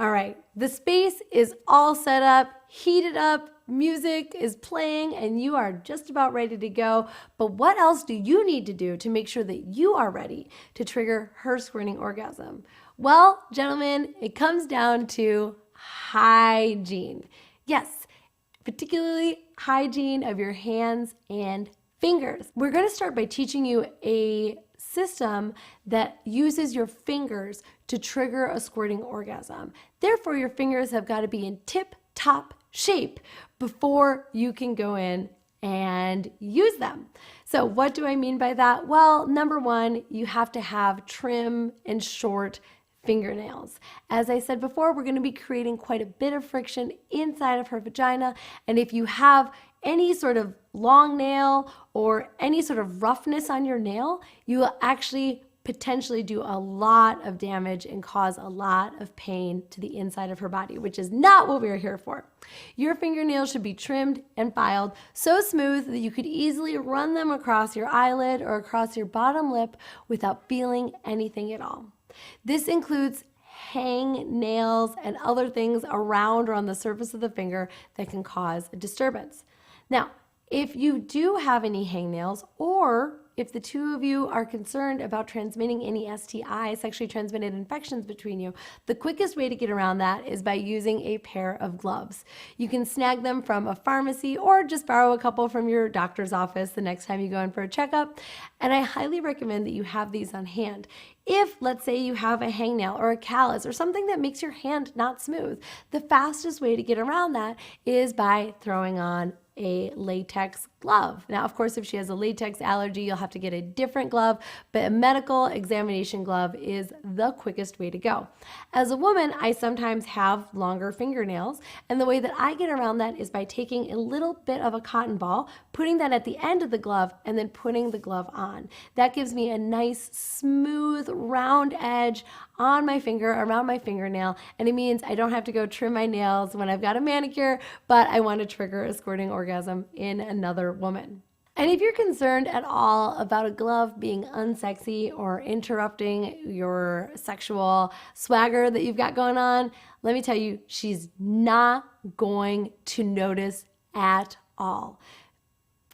All right, the space is all set up, heated up, music is playing, and you are just about ready to go. But what else do you need to do to make sure that you are ready to trigger her squirting orgasm? Well, gentlemen, it comes down to hygiene. Yes, particularly hygiene of your hands and fingers. We're going to start by teaching you a system that uses your fingers to trigger a squirting orgasm. Therefore, your fingers have got to be in tip-top shape before you can go in and use them. So what do I mean by that? Well, number one, you have to have trim and short fingernails. As I said before, we're going to be creating quite a bit of friction inside of her vagina. And if you have any sort of long nail or any sort of roughness on your nail, you will actually potentially do a lot of damage and cause a lot of pain to the inside of her body, which is not what we're here for. Your fingernails should be trimmed and filed so smooth that you could easily run them across your eyelid or across your bottom lip without feeling anything at all. This includes hang nails and other things around or on the surface of the finger that can cause a disturbance. Now, if you do have any hangnails, or if the two of you are concerned about transmitting any STIs, sexually transmitted infections between you, the quickest way to get around that is by using a pair of gloves. You can snag them from a pharmacy or just borrow a couple from your doctor's office the next time you go in for a checkup. And I highly recommend that you have these on hand. If, let's say, you have a hangnail or a callus or something that makes your hand not smooth, the fastest way to get around that is by throwing on a latex glove. Now, of course, if she has a latex allergy, you'll have to get a different glove, but a medical examination glove is the quickest way to go. As a woman, I sometimes have longer fingernails, and the way that I get around that is by taking a little bit of a cotton ball, putting that at the end of the glove, and then putting the glove on. That gives me a nice, smooth, round edge on my finger, around my fingernail, and it means I don't have to go trim my nails when I've got a manicure, but I want to trigger a squirting orgasm in another woman. And if you're concerned at all about a glove being unsexy or interrupting your sexual swagger that you've got going on, let me tell you, she's not going to notice at all.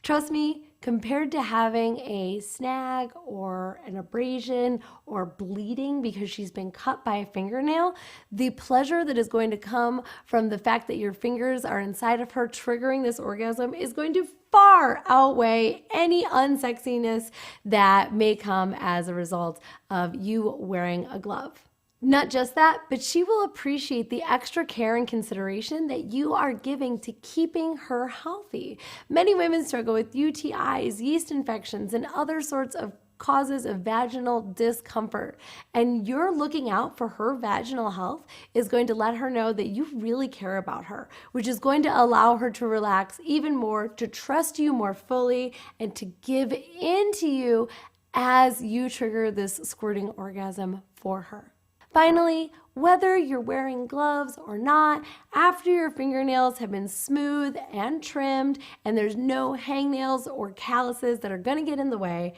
Trust me, compared to having a snag or an abrasion or bleeding because she's been cut by a fingernail, the pleasure that is going to come from the fact that your fingers are inside of her triggering this orgasm is going to far outweigh any unsexiness that may come as a result of you wearing a glove. Not just that, but she will appreciate the extra care and consideration that you are giving to keeping her healthy. Many women struggle with UTIs, yeast infections, and other sorts of causes of vaginal discomfort. And you're looking out for her vaginal health is going to let her know that you really care about her, which is going to allow her to relax even more, to trust you more fully, and to give in to you as you trigger this squirting orgasm for her. Finally, whether you're wearing gloves or not, after your fingernails have been smooth and trimmed and there's no hangnails or calluses that are going to get in the way,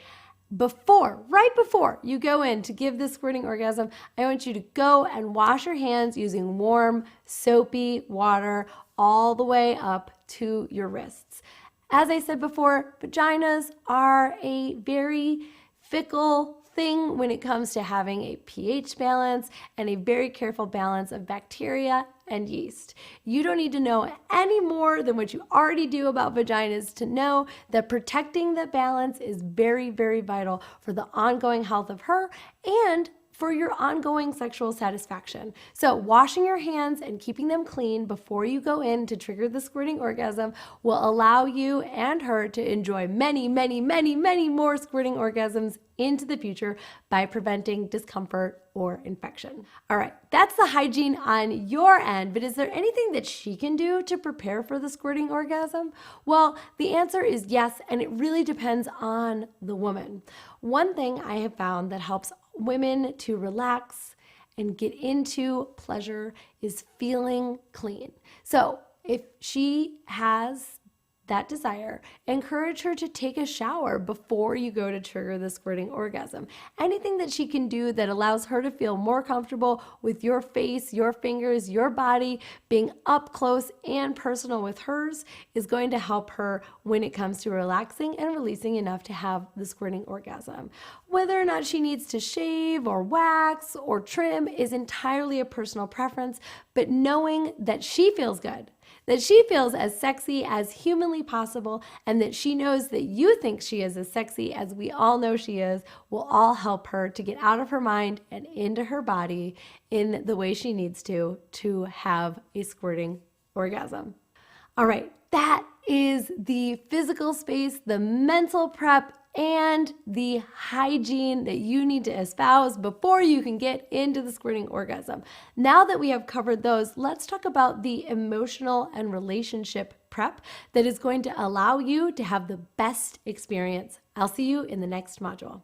right before you go in to give this squirting orgasm, I want you to go and wash your hands using warm, soapy water all the way up to your wrists. As I said before, vaginas are a very fickle thing when it comes to having a pH balance and a very careful balance of bacteria and yeast. You don't need to know any more than what you already do about vaginas to know that protecting the balance is very, very vital for the ongoing health of her and for your ongoing sexual satisfaction. So washing your hands and keeping them clean before you go in to trigger the squirting orgasm will allow you and her to enjoy many, many, many, many more squirting orgasms into the future by preventing discomfort or infection. All right, that's the hygiene on your end, but is there anything that she can do to prepare for the squirting orgasm? Well, the answer is yes, and it really depends on the woman. One thing I have found that helps women to relax and get into pleasure is feeling clean. So if she has that desire, encourage her to take a shower before you go to trigger the squirting orgasm. Anything that she can do that allows her to feel more comfortable with your face, your fingers, your body, being up close and personal with hers is going to help her when it comes to relaxing and releasing enough to have the squirting orgasm. Whether or not she needs to shave or wax or trim is entirely a personal preference, but knowing that she feels good, that she feels as sexy as humanly possible, and that she knows that you think she is as sexy as we all know she is, will all help her to get out of her mind and into her body in the way she needs to have a squirting orgasm. All right, that is the physical space, the mental prep, and the hygiene that you need to espouse before you can get into the squirting orgasm. Now that we have covered those, let's talk about the emotional and relationship prep that is going to allow you to have the best experience. I'll see you in the next module.